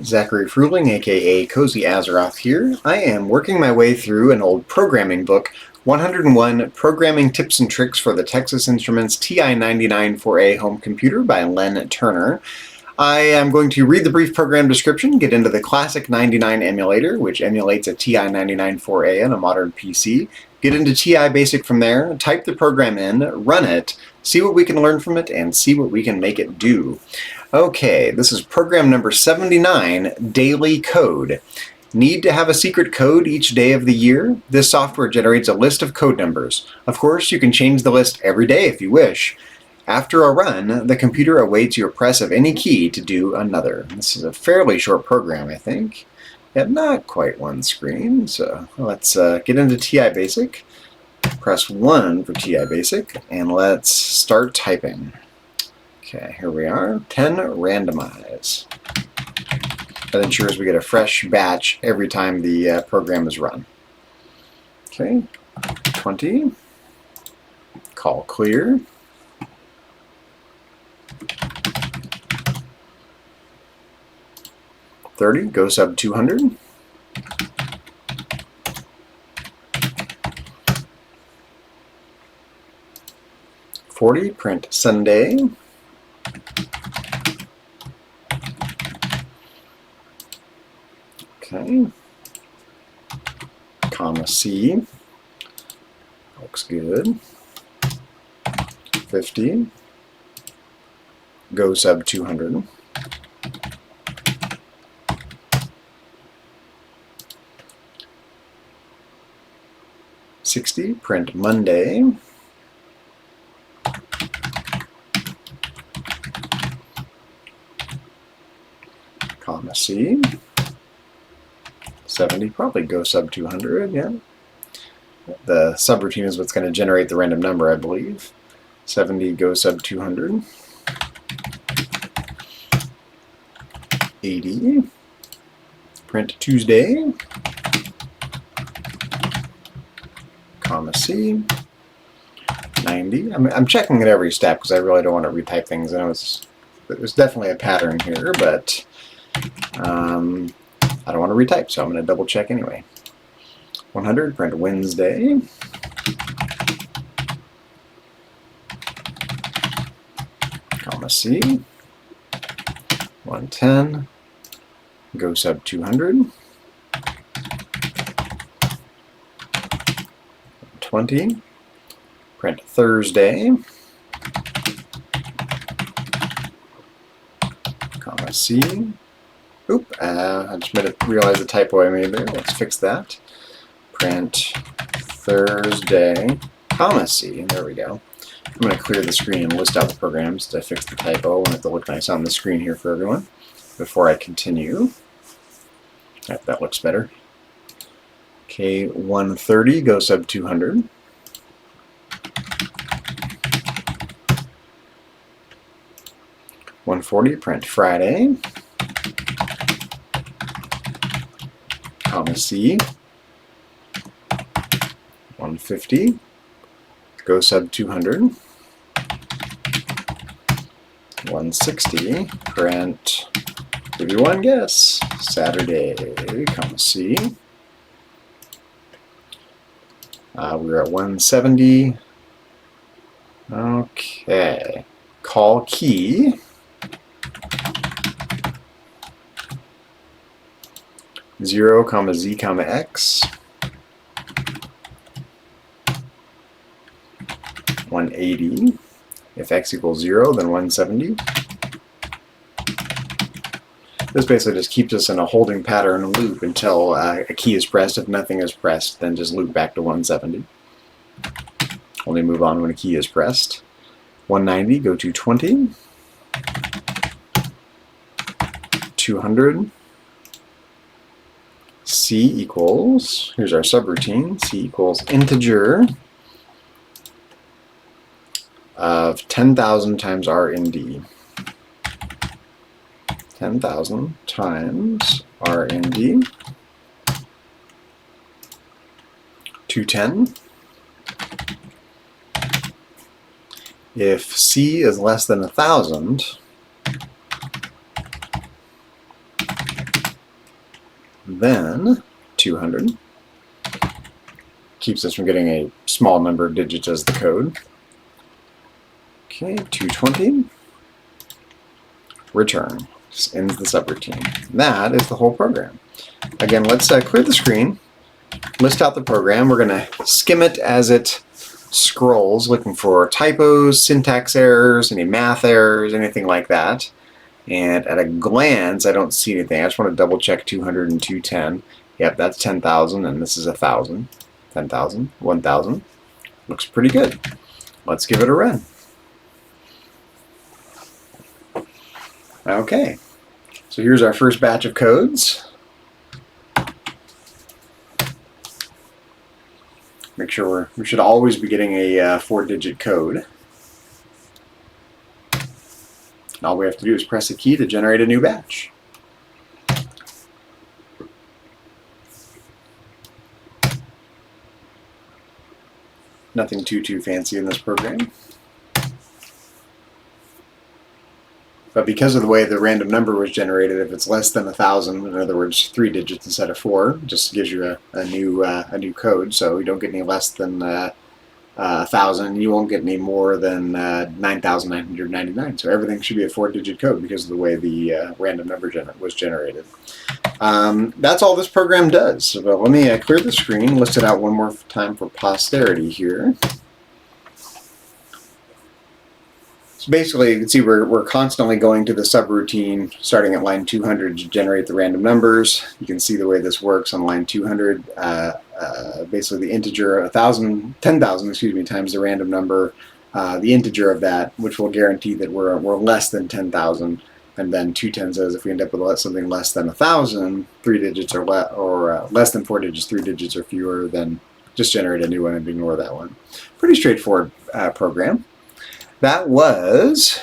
Zachary Fruling, aka Cozy Azeroth here. I am working my way through an old programming book, 101 Programming Tips and Tricks for the Texas Instruments TI-99 4A Home Computer by Len Turner. I am going to read the brief program description, get into the classic 99 emulator, which emulates a TI-99 4A on a modern PC, get into TI Basic from there, type the program in, run it, see what we can learn from it, and see what we can make it do. Okay, this is program number 79, Daily Code. Need to have a secret code each day of the year? This software generates a list of code numbers. Of course, you can change the list every day if you wish. After a run, the computer awaits your press of any key to do another. This is a fairly short program, I think. Yeah, not quite one screen, so let's get into TI Basic. Press 1 for TI Basic, and let's start typing. Okay, here we are. 10 randomize. That ensures we get a fresh batch every time the program is run. Okay, 20. Call clear. 30, go sub 200. 40, print Sunday. Okay. Comma C. Looks good. 50. Go sub 200. 60, print Monday. Comma C. 70, probably go sub 200, yeah. The subroutine is what's going to generate the random number, I believe. 70, go sub 200. 80, print Tuesday. Comma C. 90. I'm checking at every step because I really don't want to retype things. I know there's definitely a pattern here, but I don't want to retype, so I'm going to double check anyway. 100, print Wednesday. Comma C. 110, go sub 200. 20, print Thursday. Comma C. Oop, I just realized the typo I made there. Let's fix that. Print Thursday, comma C. There we go. I'm going to clear the screen and list out the programs to fix the typo. I want it to look nice on the screen here for everyone before I continue. That looks better. Okay, 130, go sub 200. 140, print Friday. Comma C. 150, go sub 200. 160, print, give you one guess, Saturday, comma C. We're at 170. Okay, call key. 0, comma Z, comma X. 180. If X equals 0, then 170. This basically just keeps us in a holding pattern loop until a key is pressed. If nothing is pressed, then just loop back to 170. Only move on when a key is pressed. 190, go to 20. 200. C equals, here's our subroutine, C equals integer of 10,000 times R in D. 10,000 times R in D. 210. If C is less than 1,000, then 200. Keeps us from getting a small number of digits as the code. Okay, 220. Return. Just ends the subroutine. That is the whole program. Again, let's clear the screen, list out the program. We're going to skim it as it scrolls, looking for typos, syntax errors, any math errors, anything like that. And at a glance, I don't see anything. I just want to double check 200 and 210. Yep, that's 10,000, and this is 1,000. 10,000, 1,000. Looks pretty good. Let's give it a run. Okay, so here's our first batch of codes. Make sure we should always be getting a 4-digit code. All we have to do is press a key to generate a new batch. Nothing too fancy in this program. But because of the way the random number was generated, if it's less than 1,000, in other words, 3 digits instead of 4, it just gives you a new code. So you don't get any less than 1,000. You won't get any more than 9,999. So everything should be a 4-digit code because of the way the random number was generated. That's all this program does. So let me clear the screen, list it out one more time for posterity here. So basically, you can see we're constantly going to the subroutine, starting at line 200 to generate the random numbers. You can see the way this works on line 200. Basically, the integer 10,000, excuse me, times the random number, the integer of that, which will guarantee that we're less than 10,000. And then 210 says if we end up with something less than 1,000, 3 digits or less than 4 digits, 3 digits or fewer, then just generate a new one and ignore that one. Pretty straightforward program. That was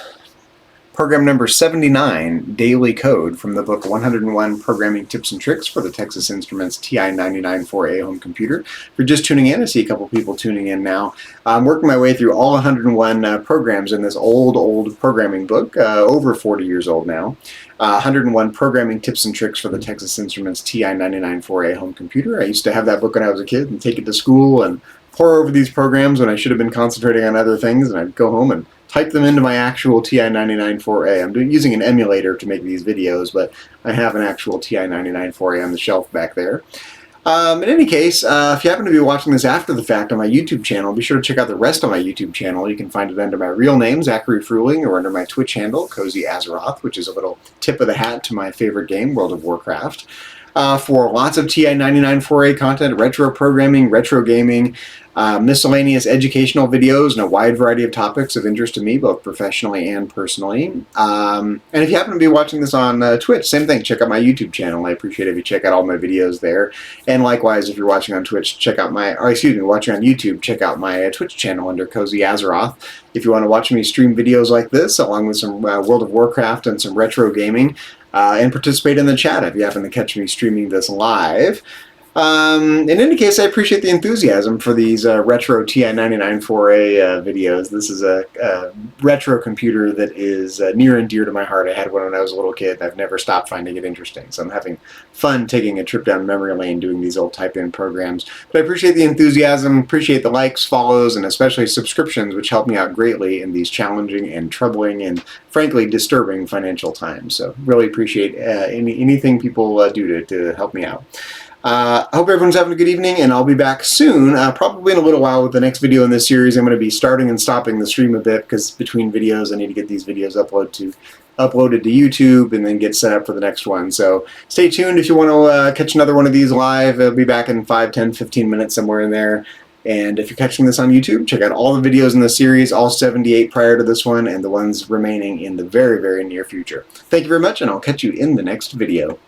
program number 79, Daily Code, from the book 101 Programming Tips and Tricks for the Texas Instruments TI-99 4A home computer. If you're just tuning in, I see a couple people tuning in now. I'm working my way through all 101 programs in this old programming book, over 40 years old now. 101 Programming Tips and Tricks for the Texas Instruments TI-99 4A home computer. I used to have that book when I was a kid and take it to school and pour over these programs when I should have been concentrating on other things, and I'd go home and type them into my actual TI-99 4A. I'm using an emulator to make these videos, but I have an actual TI-99 4A on the shelf back there. In any case, if you happen to be watching this after the fact on my YouTube channel, be sure to check out the rest of my YouTube channel. You can find it under my real name, Zachary Fruling, or under my Twitch handle, Cozy Azeroth, which is a little tip of the hat to my favorite game, World of Warcraft. For lots of TI-99 4A content, retro programming, retro gaming, miscellaneous educational videos, and a wide variety of topics of interest to me, both professionally and personally. And if you happen to be watching this on Twitch, same thing, check out my YouTube channel. I appreciate it if you check out all my videos there. And likewise, if you're watching on Twitch, check out watching on YouTube, check out my Twitch channel under Cozy Azeroth. If you want to watch me stream videos like this, along with some World of Warcraft and some retro gaming, and participate in the chat if you happen to catch me streaming this live. In any case, I appreciate the enthusiasm for these retro TI-99 4A videos. This is a retro computer that is near and dear to my heart. I had one when I was a little kid, and I've never stopped finding it interesting. So I'm having fun taking a trip down memory lane doing these old type-in programs. But I appreciate the enthusiasm, appreciate the likes, follows, and especially subscriptions, which help me out greatly in these challenging and troubling and, frankly, disturbing financial times. So really appreciate anything people do to help me out. I hope everyone's having a good evening, and I'll be back soon, probably in a little while with the next video in this series. I'm going to be starting and stopping the stream a bit because between videos I need to get these videos uploaded to YouTube and then get set up for the next one. So stay tuned if you want to catch another one of these live. I'll be back in 5, 10, 15 minutes, somewhere in there. And if you're catching this on YouTube, check out all the videos in the series, all 78 prior to this one, and the ones remaining in the very, very near future. Thank you very much, and I'll catch you in the next video.